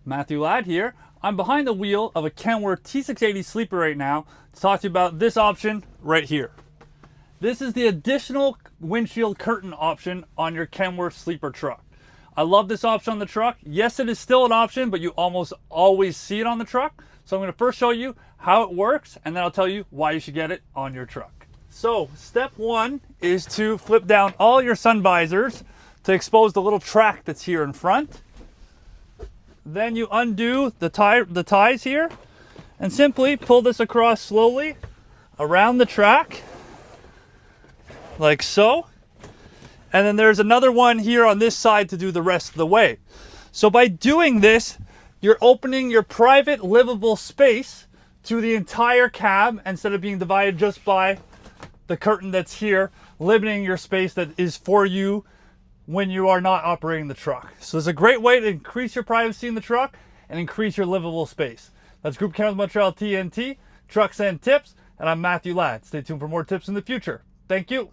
Matthew Ladd here. I'm behind the wheel of a Kenworth T680 sleeper right now to talk to you about this option right here. This is the additional windshield curtain option on your Kenworth sleeper truck. I love this option on the truck. Yes, it is still an option, but you almost always see it on the truck. So I'm going to first show you how it works, and then I'll tell you why you should get it on your truck. So step one is to flip down all your sun visors to expose the little track that's here in front. Then you undo the ties here and simply pull this across slowly around the track like so. And then there's another one here on this side to do the rest of the way. So by doing this, you're opening your private livable space to the entire cab instead of being divided just by the curtain that's here, limiting your space that is for you when you are not operating the truck. So it's a great way to increase your privacy in the truck and increase your livable space. That's Group Kenworth Montreal T.N.T, Trucks and Tips, and I'm Matthew Ladd. Stay tuned for more tips in the future. Thank you.